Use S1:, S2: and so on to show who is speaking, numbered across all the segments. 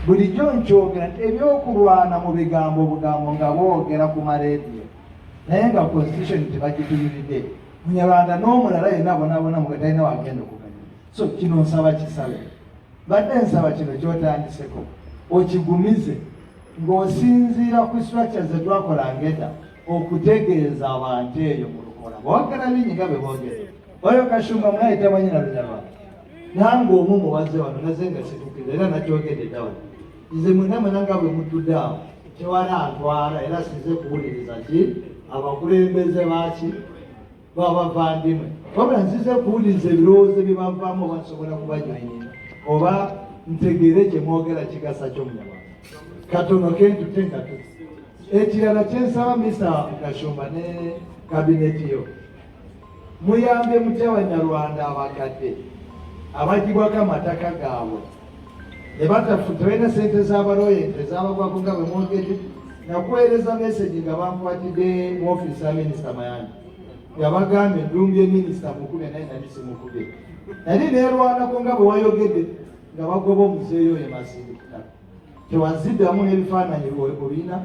S1: bulijjo nkyogera nti ebyokulwana mu bigambo obugambo nga boogera ku mareediyo naye nga constitution tebagituyulidde munyarwanda n'omulala yenna bonaabona mugatalina wagenda okuganya. So kino nsaba kisabe, badde nsaba kino kyotandiseko okigumize ng'osinziira ku structure ze twakolanga edda okutegeeza abantu eyo mu lukola boogera bingi nga bwe boogera. Oyo Kashumba munayita manyi na Lunyarwanda nange omu mubaze wano naze nga situkira era nakyogedde dda wano nze mwenna nga bwe mutudde awo tewali antwala era size kuwuliriza ki abakulembeze baki babavandimwe wabula nsize kuwuliriza ebirowoozo bye bavaamu oba nsobola kubajoyinira oba ntegeere kye mwogera kigasa ky'omunyarwanda katono kentute nga tuti. Ekirala kyensaba Mr. Kashumba ne kabineti yo muyambye mutya Abanyarwanda abakadde abagibwako amataka gaabwe ne batafuta balina sente z'abalooyente ezabagwako nga bwe mwogedde. Nakuweereza message nga bankwatidde mu ofiisi ya Minisita Mayanja yabagambye ndumbye minisita mukube naye nali simukube nali neerwanako nga bwe wayogedde nga bagoba omuzeeyo oyo Masindikira tewaziddamu n'ebifaananyi obina.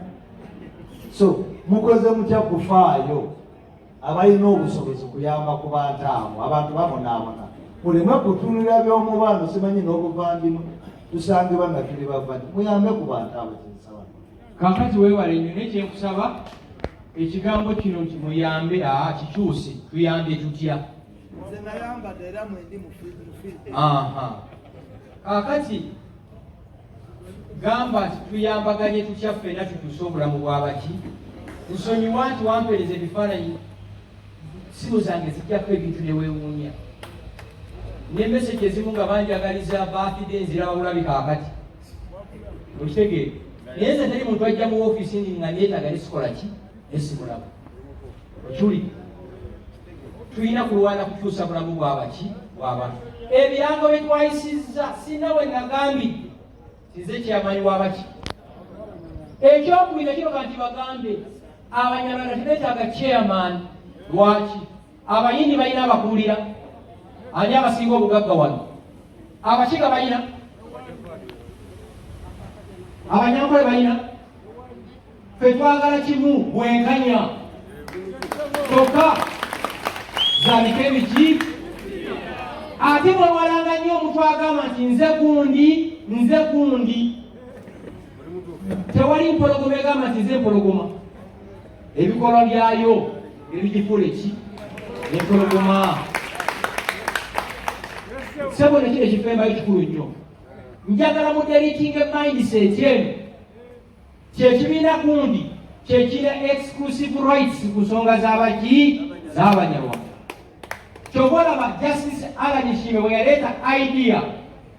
S1: So mukoze mutya kufaayo abalina obusobozi kuyamba ku bantu abo abantu babonaabona muleme kutunulira by'omubano simanyi n'obuvandimwe tusangibwa nga tuli bavandi muyambe ku bantu abo kinsaba.
S2: Kankati weewale nnyo naye kyenkusaba ekigambo kino nti muyambe kikyuse tuyambe tutya.
S1: Nze nayambadde era mwendi mufidde.
S2: Kaakati gamba nti tuyambaganye tutya ffenna tutuuse obulamu bw'abaki. Nsonyiwa nti wampeereza ebifaananyi simu zange zijjako ebintu ne weewuunya n'emesegi ezimu nga banjagaliza baafidde nzira babulabi kaakati okitegeere naye nze teri muntu ajja mu ofiisi nga neetaaga nesikola ki nesimulamu okiwulire. Tulina kulwana kukyusa bulamu bw'abaki bw'abantu. Ebirango bye twayisizza sinna bwe nagambidde kize kyamanyi w'abaki. Ekyokubiri kiroga nti bagambe Abanyarwanda tebeetaaga chairman. Lwaki? Abayindi balina abakuulira. Ani abasinga obugagga wano? Abakiga balina? Abanyankole balina? Ffe twagala kimu bwenkanya kyokka zaalika ebiki. Ate mwewalanga nnyo omuntu agamba nti nze gundi tewali mpologoma egamba nti nze mpologoma. Ebikolwa byayo ebigifuula eki empologoma. Sebo nekino ekifemba ekikulu nnyo njagala mudeliting mindset eno kyekibiina gundi kyekina exclusive rights ku nsonga z'abaki z'Abanyarwanda. Kyova olaba Justice Alan Shime bwe yaleeta idea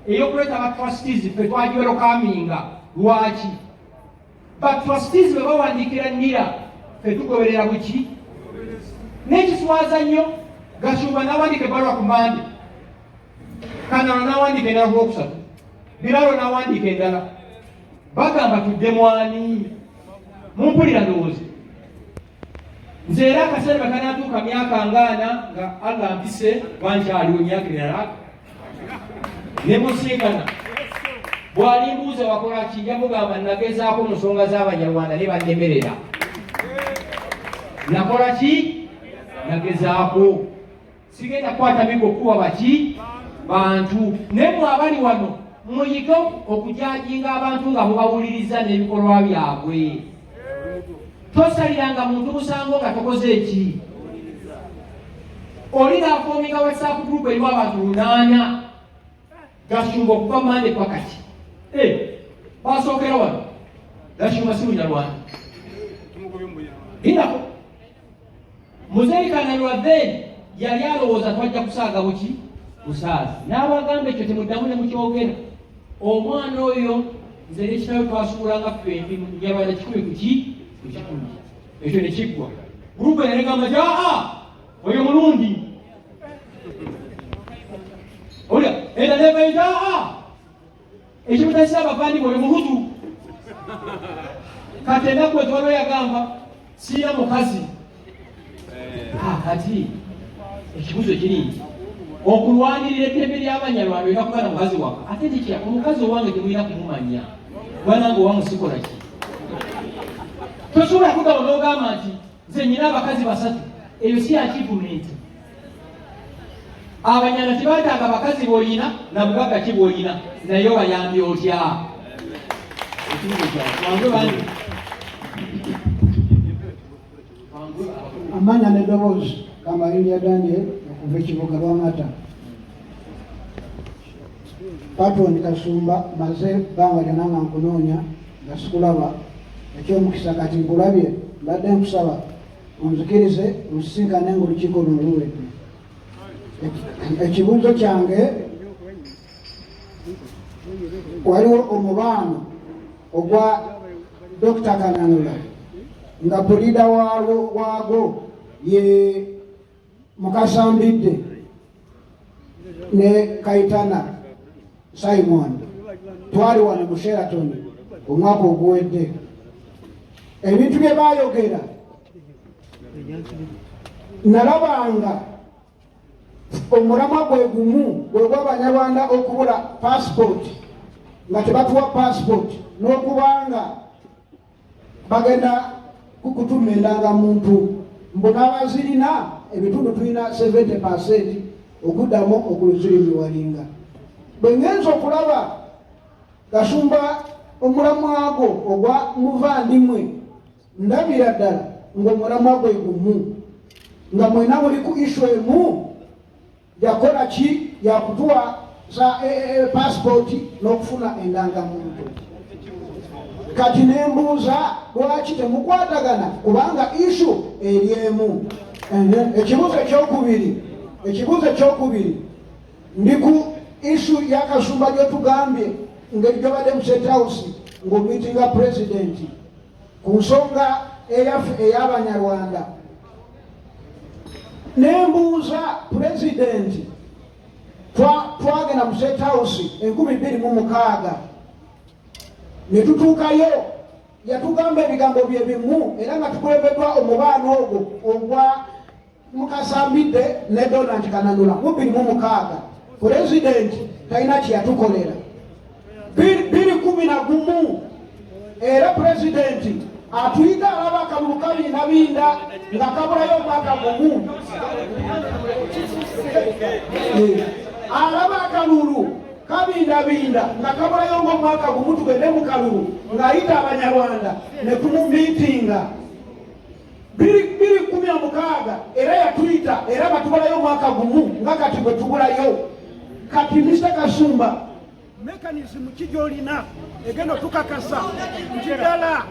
S2: ey'okuleeta ba trustees ffe twagiwerokaminga. Lwaki? Ba trustees bwe bawandiikira nnira ffe tugoberera buki. N'ekiswaza nnyo Gashumba n'awandiika ebbaluwa ku Mande, Kanalo n'awandiika endala ku Lwokusatu, Biralo n'awandiika endala. Bagamba tudde mwani mumpulira ndowooza. Nze era akaseera bwe kanaatuuka myaka ngaana nga Allah mpise wankyaliwo myaka erala ne musinkana bw'alimbuuza wakola ki nja mugamba nagezaako mu nsonga z'Abanyarwanda ne bannemerera. Nakola ki? Nagezaako. Sigenda kukwata migo kuwa baki bantu. Nemwe abali wano muyiga okujajinga abantu nga mubawuliriza n'ebikolwa byabwe. Tosaliranga muntu musango nga tokoze eki. Olina afominga WhatsApp group erimu abantu 8 Gashumba okuva Mande paka ki. Basookera wano Gashumba si Munyarwanda. Indako Muzeyi Kanalwa then yali alowooza twajja kusaaga buki busaazi. N'abagamba ekyo temuddamu ne mukyogera. Omwana oyo nze n'ekitawe twasuulanga ffembi mu Nyarwanda 10 kuki kukikumi. Ekyo ne kiggwa. Gurupu enegamba nti oyo mulundi. Olya era nebaita ekimutayisa abavandimwe oyo mulutu. Kati ennaku etwalo yagamba siina mukazi. Kati ekibuzo kiri nti okulwanirira eddembe ly'Abanyarwanda olina kuba na mukazi waka. Ate tekya omukazi owange temulina kumumanya wanange wamusikola ki tosobola kugawo n'ogamba nti nze nyina abakazi 3 eyo si achievement. Abanyana tebatanga bakazi boyina na bugaga ki boyina naye bayambi otya
S3: amanya n'eddoboozi Kamayini Daniel okuva ekibuga Lwamata. Patron Kasumba maze bbanga lyonna nga nkunoonya nga sikulaba, ekyomukisa kati nkulabye, mbadde nkusaba onzikirize onsisinkane ng'olukiiko luno luwedde. Ekibuuzo kyange, waliwo omubaano ogwa Dr. Kananula nga pulida waago ye Mukasambidde ne Kaitana Simon. Twali wano mu Sheraton omwaka oguwedde. Ebintu bye baayogera nalabanga omulamwa gwe gumu gwe gw'Abanyarwanda okubula passport nga tebatuwa passport n'okubanga bagenda kukutuma endangamuntu mbu n'abazirina ebitundu tulina 70% okuddamu okuluzirimiwalinga. Bwe ngenza okulaba Kasumba omulamwa gwo ogwa muvandimwe ndabira ddala ng'omulamwa gwe gumu nga mwena muli ku issue emu yakola ki yakutuwa za passport n'okufuna endangamuntu. Kati nembuuza lwaki temukwatagana kubanga issue eri emu. Ekibuuzo ekyokubiri ndi ku issue ya Kasumba gyetugambye ngeri gyobadde mu State House ng'omiitinga president ku nsonga eyaffe ey'Abanyarwanda. Nembuuza president twagenda mu State House 2026 ne tutuukayo yatugamba ebigambo bye bimu era nga tukulembeddwa omubaano ogwo ogwa Mukasambidde ne Donald Kananula mu 2026. President talina kyeyatukolera 2011 era president atuyita alaba akalulu kabindabinda nga kabulayo omwaka gumu. Alaba akalulu kabindabinda nga kabulayo ng'omwaka gumu tugende mu kalulu ng'ayita Abanyarwanda ne tumumiitinga 2016 era yatuyita era batubulayo omwaka gumu nga kati bwe tubulayo. Kati Mr. Kasumba
S4: mechanism kijolina egeno tukakasa njidala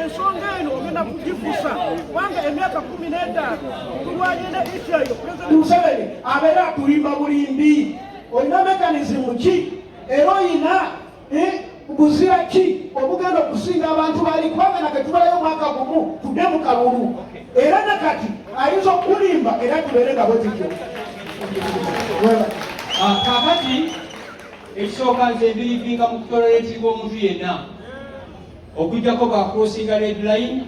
S4: ensonga eno ogenda kugifusa kubanga emyaka 15 tulwanyene isyayo President
S3: Museveni abeera atulimba bulimbi. Olina mechanism ki era oyina buzira ki obugenda okusinga abantu bali kubanga naketubalayo omwaka gumu tudde mu kalulu era nakati ayinza okulimba era tubeere nga bwezityo.
S2: Kakati ekisooka nze mbirivinga mu kutoleretinga omuntu yenna okujjako bakrosinga red line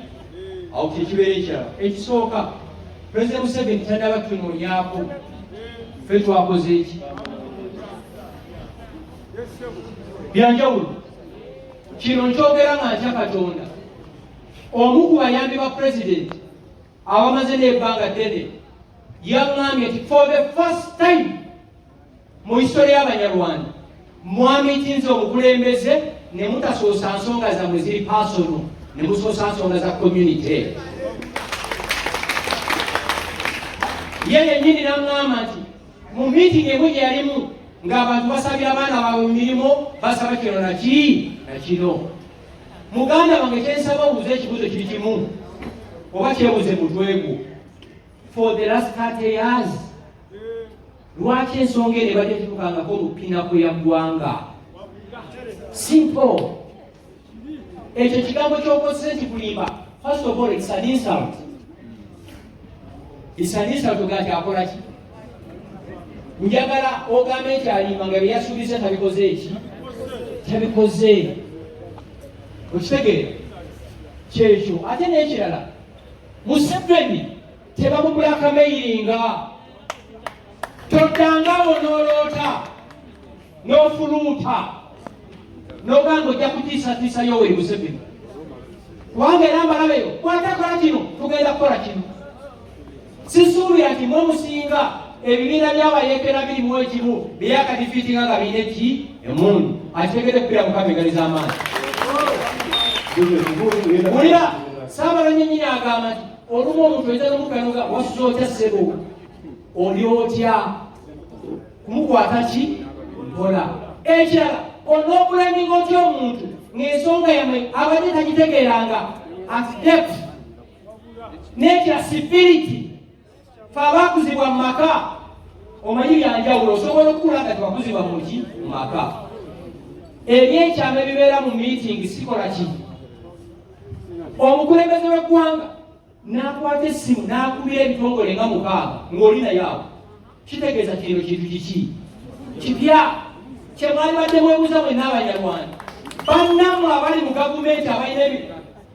S2: awo kyekibeera ekirala. Ekisooka President Museveni tanaba tunoonyaako ffe twakoze eki byanjawulo. Kino nkyogera nga ntya Katonda. Omu ku bayambi ba president abamaze n'ebbanga ddene yaŋŋambye nti for the first time mu history y'Abanyarwanda mwamiitinze omukulembeze ne mutasoosa nsonga zammwe ziri personal ne musoosa nsonga za community. Ye yennyini n'aŋŋamba nti mu meeting emu gye yalimu ng'abantu basabira abaana baabwe mu mirimu basaba kino naki na kino. Muganda wange kyensaba obuuza ekibuuzo kiri kimu oba kyebuuze mutwe gwo. For the last 30 years lwaki ensonga eno ebadde tutukangako mu pinako ya ggwanga? Simple. Ekyo kigambo ky'okozesa nti kulimba, first of all it's an insult. It's an insult ogaa nti akola ki? Njagala ogambe nti alimba nga bye yasuubiza tabikoze eki? Tabikoze. Okitegeera? Kyekyo. Ate n'ekirala Museveni tebamubulakameiringa. Toddangawo n'oloota n'ofuluuta n'ogamba ojja kutiisatiisa Yoweri Museveni kubanga era mbalabeyo kwatakola kino tugenda kukola kino. Sisuubira nti mwemusinga ebibiina by'abayeekera biri mu ekimu byeyakadifiitinga nga birina eki emundu akitegedde kubeera mukabigaliza amaanyi. Wulira Saabalonyi nnyini agamba nti olumu omuntu oyinza n'omukanoga wasuza otya ssebo oli otya kumukwata ki mpola. Ekirala onoobuleminga otya omuntu ng'ensonga yamwe abadde tagitegeeranga at depth n'ekya sipiriti. Fe abaakuzibwa mu maka omanyi byanjawulo, osobola okukula nga tewakuzibwa muki mu maka. Ebyekyama ebibeera mu meeting sikola ki? Omukulembeze w'eggwanga n'akwata essimu n'akubira ebitongole nga 6 ng'oli naye awo. Kitegeeza kino kintu kiki kipya kye mwali badde mwebuuza mwenna Abanyarwanda. Bannammwe abali mu gavumenti abalina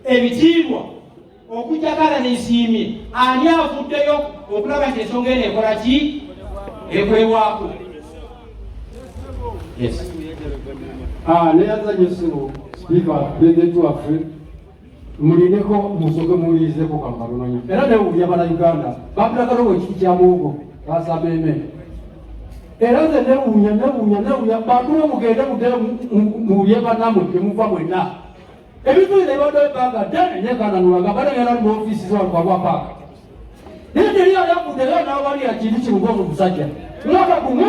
S2: ebitiibwa okujjakala n'ensiimye, ani avuddeyo okulaba nti ensonga eno ekola ki ekwebwako? Yes.
S5: Neyazanyo essimu sipiika pulezidenti waffe mulineko musoke muwulirizeko kamatono nnyo era newulya bannayuganda bapulakalowo ekiti kya muwogo basameme era nze newunya batuwe mugende muwulye bannamwe temuva mwenna. Ebintu bino ebadde ebbanga ddene nekananulanga balengera mu ofiisi z'abakwabwa paaka naye teri ayakuddeyo n'abali akintu kimuga omusajja mwaka gumu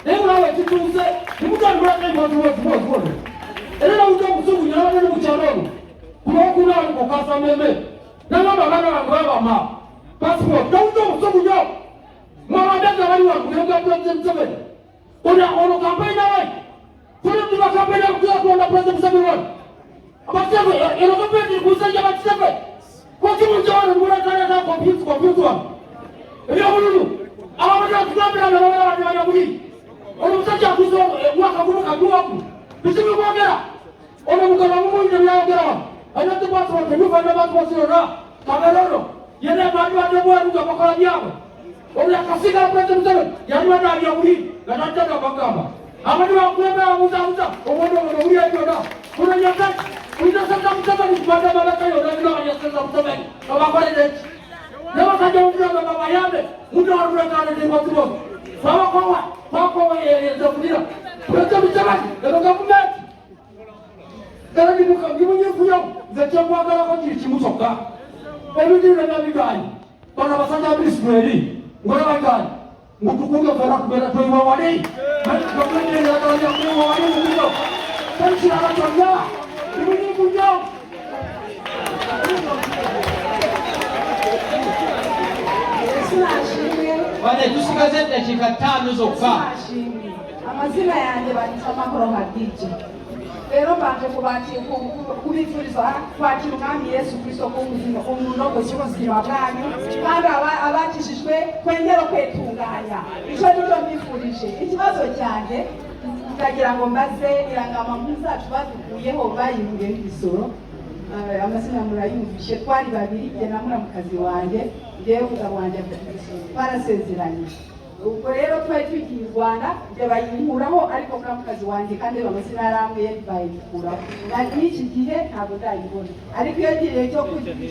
S5: naye mulawe ekituuze nimutandulako ematuwezibozibone era nawuja okusubunya n'abadde ne mukyalo ono kulwokunaali kukasameme nagamba abaana bange babama pasipoti nawuja okusubunya mwabadde abali wakulenga pulezidenti Museveni ono kampeyina we tulimiba kampeyina kutuyakulonda pulezidenti Museveni wano abakyave eno gavumenti kusajja bakisefe kokimunjawano nibulataleta kompyuta wano ebyobululu ababadde batugambira nga babalabanyabanya buli ono musajja akuze mwaka gumu kaduwaku bikimubogera ono mugaba mumuyite byayogera wano ayinate pasipoti ebifanna pasipoti yonna kamerono yena bandibadde bweruga bakola byabwe ono yakasigala pulezidenti Museveni yandibadde alya buli nga tattaga bagamba abadde bakulembera babuzabuza obwonde ono buli ebyona kunanyakati Unasaka Museveni kubadde abalaka yonna binabanyaseza Museveni abakolera eki nabasajja mumulanga babayambe munaolulagaanedebasibo babakowa ezefulira pulezidenti Museveni eno gavumenti era ndimunyifuyo nze kyekwagalako kiri kimu kyokka ebintu binabigaanyi bano abasajja minisitule eri ngolabagaanyi ngutukunge fera kubeera toyiwa wali gavumenti eragalanya kuyiwa wali mubiro tekirala kyonna
S2: Wane tusigaze eddakiika 5 zokka.
S6: Amazina yange bayita Makoro Hadija. Leero mbanje kubifuriza kwakira Umwami Yesu Kristo k'omunogo cy'ubuzima bwanyu kandi abakishijwe kwengera kwetunganya. Icyo nicyo mbifurije. Ikibazo cyanjye ndagira ngo mbaze irangamuntu zacu badukuyeho bayimburiye imisoro. Amazina murayumvishe twari babiri jye na muramukazi wanjye ngewe umugabo wanjye barasezeranye. Ubwo rero twari twigiye u Rwanda jye bayinkuraho ariko muramukazi wanjye kandi amazina yarambwiye bayikuraho n'iki gihe ntabwo ndayibona ariko iyo gihe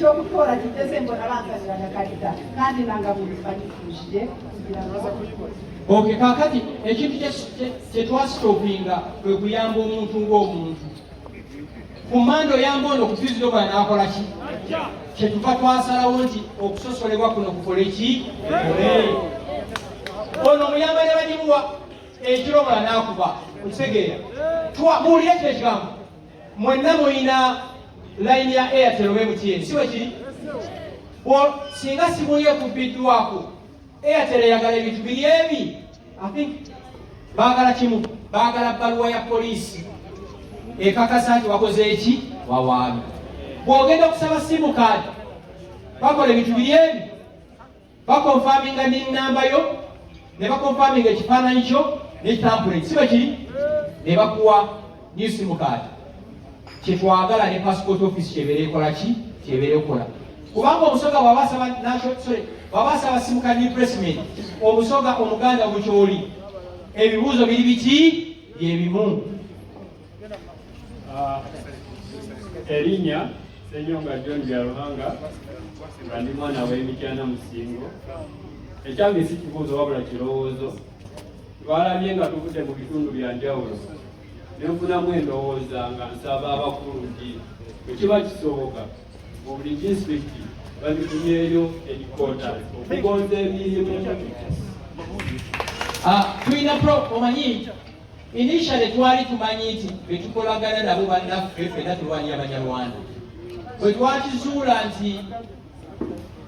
S6: cyo gutora kigeze mbona banzanira agakarita kandi nangamuntu banyifurishije kugira ngo
S2: Okay, kakati ekintu kyetwasitopinga kwe kuyamba omuntu ng'omuntu kumanda oyamba ono okufiizira obwana n'akola ki kyetuva twasalawo nti okusosolebwa kuno kukole ki ono omuyamba ne bagimuwa ekiro omulala n'akuba okitegeera muwulire kino ekigambo mwenna mulina layini ya Airtel oba MTN si bwe kiri singa simu yekubbiddwako Airtel eyagala ebintu biri ebi I think baagala kimu baagala bbaluwa ya poliisi ekakasa nti wakoze eki wawaabye bw'ogenda okusaba simu kaadi bakola ebintu biri ebi bakonfaminga n'ennamba yo ne bakonfaminga ekifaananyi kyo n'ekitampuleti si bwe kiri ne bakuwa new simu kaadi kyetwagala ne passport office kyebeera ekola ki kyebeera ekola kubanga omusoga bw'abaasaba simu kaadi replacement omusoga omuganda bukyoli ebibuuzo biri biki bye bimu
S7: Erinnya Ssenyonga John Byaruhanga nga ndi mwana w'Emityana Musingo. Ekyange si kibuuzo wabula kirowoozo. Twalabye nga tuvudde mu bitundu bya njawulo ne nfunamu endowooza nga nsaba abakulu nti bwe kiba kisoboka mu buli disitulikiti babifunyeeyo headquarters okugonza emirimu.
S2: Tulina omanyi initially twali tumanyi nti bwe tukolagana nabo bannaffe ffenna tulwanya Abanyarwanda. Bwe twakizuula nti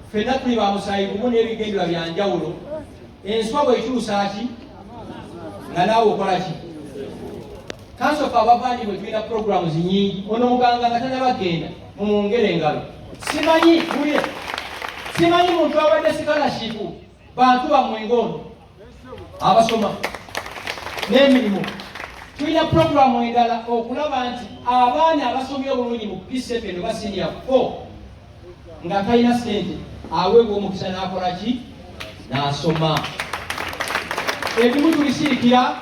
S2: ffenna tuli ba musaayi gumu n'ebigendera bya njawulo, enswa bw'ekyusa ki nga naawe okola ki? Council of Abavandi bwe tulina programs nyingi, ono muganga nga tannabagenda mumwongere engalo. Simanyi muntu abadde scholarship bantu bammwe ng'ono abasoma n'emirimu. Tulina programu endala okulaba nti abaana abasomye obulungi mu P7 oba senior 4 nga talina ssente aweebwa omukisa n'akola ki? N'asoma. Ebimu tubisirikira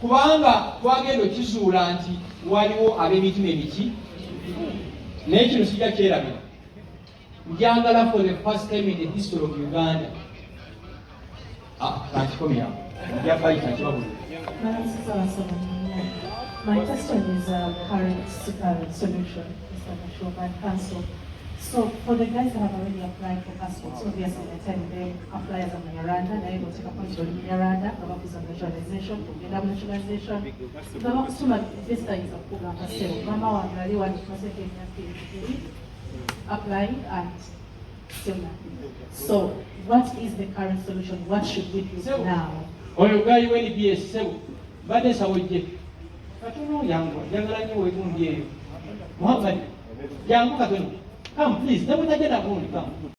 S2: kubanga twagenda okizuula nti waliwo ab'emitima emiki, naye kino sijja kyerabira. Njagala for the first time in the history of Uganda. Kankikomya. Njagala kakibabula.
S8: My question is current solution, Mr. Mashoba and Council. So for the guys that have already applied for passports, obviously they're telling them apply as a Munyarwanda, they're able to take a point on Munyarwanda, about his naturalization, to naturalization. Now, suma vista is a program for sale. Mama wangali wa applying and still nothing. So what is the current solution? What should we do now?
S2: Oyo gayi weni BS sebu bade sawojje katono yangu jangala nyo wetundi eyo Muhammad yangu katono come please nebutajja nagundi come